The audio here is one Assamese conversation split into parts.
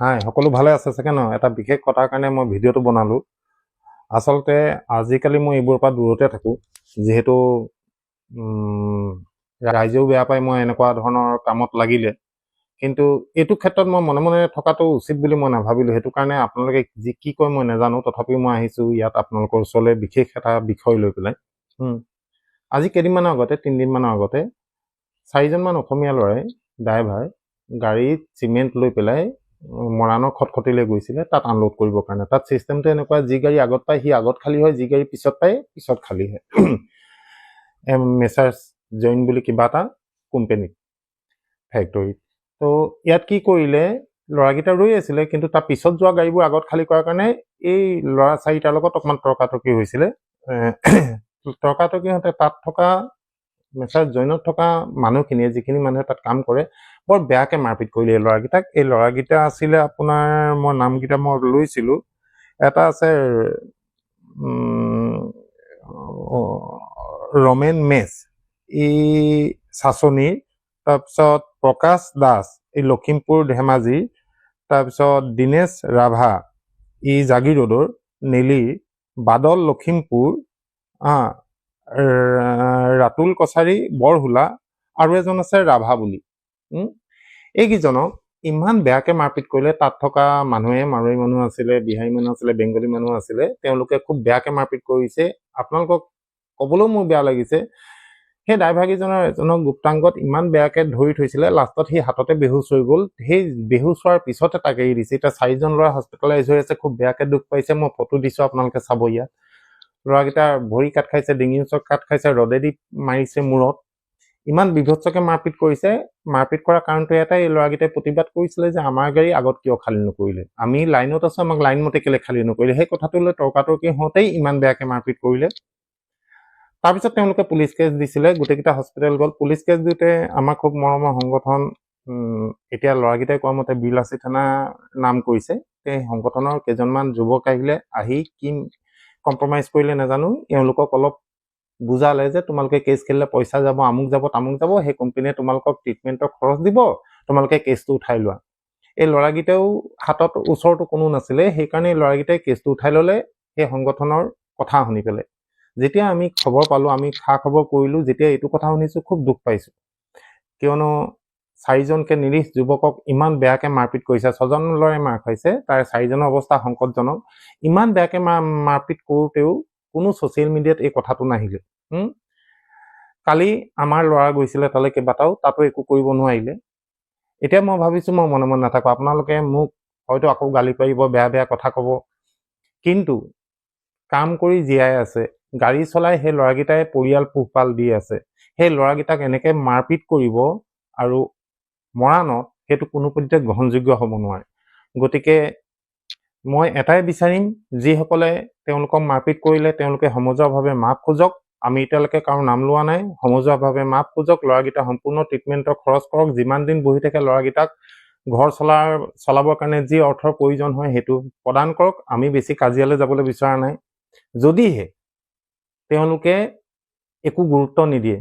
হাই সকলো ভালে আছে চাগে ন এটা বিশেষ কথাৰ কাৰণে মই ভিডিঅ'টো বনালো আচলতে আজিকালি মই এইবোৰৰ পৰা দূৰতে থাকো যেহেতু ৰাইজেও বেয়া পায় মই এনেকুৱা ধৰণৰ কামত লাগিলে কিন্তু এইটো ক্ষেত্ৰত মই মনে মনে থকাটো উচিত বুলি মই নাভাবিলো সেইটো কাৰণে আপোনালোকে যি কি কয় মই নাজানো তথাপিও মই আহিছো ইয়াত আপোনালোকৰ ওচৰলৈ বিশেষ এটা বিষয় লৈ পেলাই আজি কেইদিনমানৰ আগতে 3 দিনমানৰ আগতে 4জনমান অসমীয়া ল'ৰাই ড্ৰাইভাৰ গাড়ীত চিমেণ্ট লৈ পেলাই মৰাণৰ খটখটিলৈ গৈছিলে তাত আনলোড কৰিবৰ কাৰণে তাত চিষ্টেমটো এনেকুৱা যি গাড়ী আগত পায় সি আগত খালী হয় যি গাড়ী পিছত পায় পিছত খালী হয় মেচাৰ্ছ জইন বুলি কিবা এটা কোম্পানীত ফেক্টৰীত তো ইয়াত কি কৰিলে ল'ৰাকেইটা ৰৈ আছিলে কিন্তু তাৰ পিছত যোৱা গাড়ীবোৰ আগত খালী কৰাৰ কাৰণে এই ল'ৰা চাৰিটাৰ লগত অকণমান তৰ্কাতৰ্কি হৈছিলে তৰ্কাতৰ্কি হওঁতে তাত থকা মেচাৰ্ছ জইনত থকা মানুহখিনিয়ে যিখিনি মানুহে তাত কাম কৰে বৰ বেয়াকৈ মাৰপিট কৰিলে এই ল'ৰাকেইটাক এই ল'ৰাকেইটা আছিলে আপোনাৰ মই নামকেইটা মই লৈছিলোঁ এটা আছে ৰমেন মেছ এই চাচনিৰ তাৰপিছত প্ৰকাশ দাস এই লখিমপুৰ ধেমাজিৰ তাৰপিছত দীনেশ ৰাভা ই জাগিৰোডৰ নেলি বাদল লখিমপুৰ ৰাতুল কছাৰী বৰহোলা আৰু এজন আছে ৰাভা বুলি এইকেইজনক ইমান বেয়াকৈ মাৰপিট কৰিলে তাত থকা মানুহে মাৰোৱাৰী মানুহ আছিলে বিহাৰী মানুহ আছিলে বেংগলী মানুহ আছিলে তেওঁলোকে খুব বেয়াকৈ মাৰপিট কৰিছে আপোনালোকক ক'বলৈও মোৰ বেয়া লাগিছে সেই ড্ৰাইভাৰকেইজনৰ এজনক গুপ্তাংগত ইমান বেয়াকৈ ধৰি থৈছিলে লাষ্টত সি হাততে বেহুচ হৈ গ'ল সেই বেহুচ হোৱাৰ পিছতে তাক এৰি দিছে এতিয়া 4জন ল'ৰা হস্পিটেলাইজ হৈ আছে খুব বেয়াকৈ দুখ পাইছে মই ফটো দিছোঁ আপোনালোকে চাব ইয়াত ল'ৰাকেইটা ভৰি কাট খাইছে ডিঙিৰ ওচৰত কাট খাইছে ৰদেদি মাৰিছে মূৰত ইমান বিভৎসকৈ মাৰপিট কৰিছে মাৰপিট কৰাৰ কাৰণটো এটাই এই ল'ৰাকেইটাই প্ৰতিবাদ কৰিছিলে যে আমাৰ গাড়ী আগত কিয় খালী নকৰিলে আমি লাইনত আছোঁ আমাক লাইন মতে কেলৈ খালী নকৰিলে সেই কথাটো লৈ তৰ্কাতৰ্কি হওঁতেই ইমান বেয়াকৈ মাৰপিট কৰিলে তাৰপিছত তেওঁলোকে পুলিচ কেছ দিছিলে গোটেইকেইটা হস্পিটেল গ'ল পুলিচ কেছ দিওঁতে আমাৰ খুব মৰমৰ সংগঠন এতিয়া ল'ৰাকেইটাই কোৱা মতে বিলাচী থানা নাম কৰিছে সেই সংগঠনৰ কেইজনমান যুৱক আহিলে আহি কি কম্প্ৰমাইজ কৰিলে নাজানো এওঁলোকক অলপ বুজালে যে তোমালোকে কেছ খেলিলে পইচা যাব আমুক যাব তামুক যাব সেই কোম্পানীয়ে তোমালোকক ট্ৰিটমেণ্টৰ খৰচ দিব তোমালোকে কেছটো উঠাই লোৱা এই ল'ৰাকেইটাও হাতত ওচৰতো কোনো নাছিলে সেইকাৰণে ল'ৰাকেইটাই কেছটো উঠাই ল'লে সেই সংগঠনৰ কথা শুনি পেলাই যেতিয়া আমি খবৰ পালোঁ আমি খা খবৰ কৰিলোঁ যেতিয়া এইটো কথা শুনিছোঁ খুব দুখ পাইছোঁ কিয়নো 4জনকৈ নিৰীহ যুৱকক ইমান বেয়াকৈ মাৰপিট কৰিছে 6জন ল'ৰাই মাৰ খাইছে তাৰ 4জনৰ অৱস্থা সংকটজনক ইমান বেয়াকৈ মাৰপিট কৰোঁতেও কোনো ছ'চিয়েল মিডিয়াত এই কথাটো নাহিলে কালি আমাৰ ল'ৰা গৈছিলে তালৈ কেইবাটাও তাতো একো কৰিব নোৱাৰিলে এতিয়া মই ভাবিছোঁ মই মনে মনে নাথাকোঁ আপোনালোকে মোক হয়তো আকৌ গালি পাৰিব বেয়া বেয়া কথা ক'ব কিন্তু কাম কৰি জীয়াই আছে গাড়ী চলাই সেই ল'ৰাকেইটাই পৰিয়াল পোহপাল দি আছে সেই ল'ৰাকেইটাক এনেকৈ মাৰপিট কৰিব আৰু মৰাণত সেইটো কোনো পধ্যে গ্ৰহণযোগ্য হ'ব নোৱাৰে গতিকে মই এটাই বিচাৰিম যিসকলে তেওঁলোকক মাৰপিট কৰিলে তেওঁলোকে সমজুৱাভাৱে মাফ খোজক আমি এতিয়ালৈকে কাৰো নাম লোৱা নাই সমজুৱাভাৱে মাফ খোজক ল'ৰাকেইটা সম্পূৰ্ণ ট্ৰিটমেণ্টৰ খৰচ কৰক যিমান দিন বহি থাকে ল'ৰাকেইটাক ঘৰ চলাবৰ কাৰণে যি অৰ্থৰ প্ৰয়োজন হয় সেইটো প্ৰদান কৰক আমি বেছি কাজিয়ালৈ যাবলৈ বিচৰা নাই যদিহে তেওঁলোকে একো গুৰুত্ব নিদিয়ে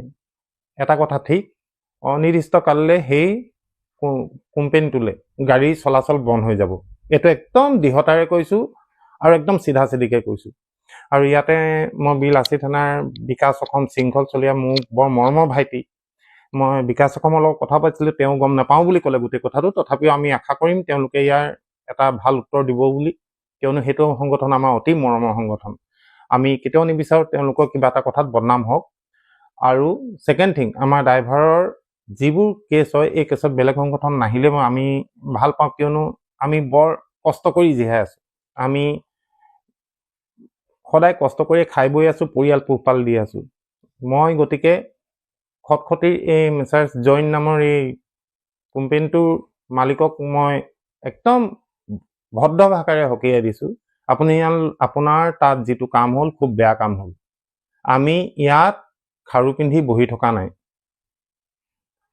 এটা কথা ঠিক অনিৰ্দিষ্ট কাললৈ সেই কোম্পানীটোলৈ গাড়ী চলাচল বন্ধ হৈ যাব এইটো একদম দৃঢ়তাৰে কৈছোঁ আৰু একদম চিধা চিধিকৈ কৈছোঁ আৰু ইয়াতে মই বিলাচী থানাৰ বিকাশ অসম শৃংখল চলীয়া মোৰ বৰ মৰমৰ ভাইটি মই বিকাশ অসমৰ লগত কথা পাতিছিলোঁ তেওঁ গম নাপাওঁ বুলি ক'লে গোটেই কথাটো তথাপিও আমি আশা কৰিম তেওঁলোকে ইয়াৰ এটা ভাল উত্তৰ দিব বুলি কিয়নো সেইটো সংগঠন আমাৰ অতি মৰমৰ সংগঠন আমি কেতিয়াও নিবিচাৰোঁ তেওঁলোকৰ কিবা এটা কথাত বদনাম হওক আৰু ছেকেণ্ড থিং আমাৰ ড্ৰাইভাৰৰ যিবোৰ কেছ হয় এই কেছত বেলেগ সংগঠন নাহিলে আমি ভাল পাওঁ কিয়নো আমি বৰ কষ্ট কৰি জীয়াই আছোঁ আমি সদায় কষ্ট কৰি খাই বৈ আছোঁ পৰিয়াল পোহপাল দি আছোঁ মই গতিকে খটখটিৰ এই মেচাৰ্ছ জইন নামৰ এই কোম্পানীটোৰ মালিকক মই একদম ভদ্ৰ ভাষাৰে সকীয়াই দিছোঁ আপোনাৰ তাত যিটো কাম হ'ল খুব বেয়া কাম হ'ল আমি ইয়াত খাৰু পিন্ধি বহি থকা নাই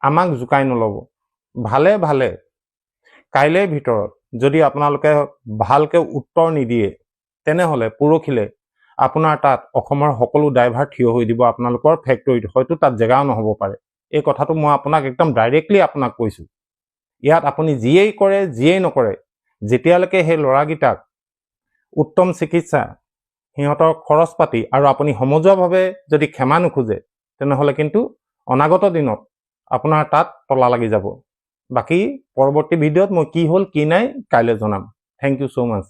আমাক জোকাই নল'ব ভালে ভালে কাইলৈৰ ভিতৰত যদি আপোনালোকে ভালকৈ উত্তৰ নিদিয়ে তেনেহ'লে পৰহিলৈ আপোনাৰ তাত অসমৰ সকলো ড্ৰাইভাৰ থিয় হৈ দিব আপোনালোকৰ ফেক্টৰীত হয়তো তাত জেগাও নহ'ব পাৰে এই কথাটো মই আপোনাক একদম ডাইৰেক্টলি আপোনাক কৈছোঁ ইয়াত আপুনি যিয়েই কৰে যিয়েই নকৰে যেতিয়ালৈকে সেই ল'ৰাকেইটাক উত্তম চিকিৎসা, সিহঁতৰ খৰচ পাতি আৰু আপুনি সমজুৱাভাৱে যদি ক্ষমা নোখোজে, তেনেহ'লে কিন্তু অনাগত দিনত আপোনাৰ তাত তলা লাগি যাব। বাকী পৰৱৰ্তী ভিডিঅ'ত মই কি হ'ল কি নাই কাইলৈ জনাম। Thank you so' much.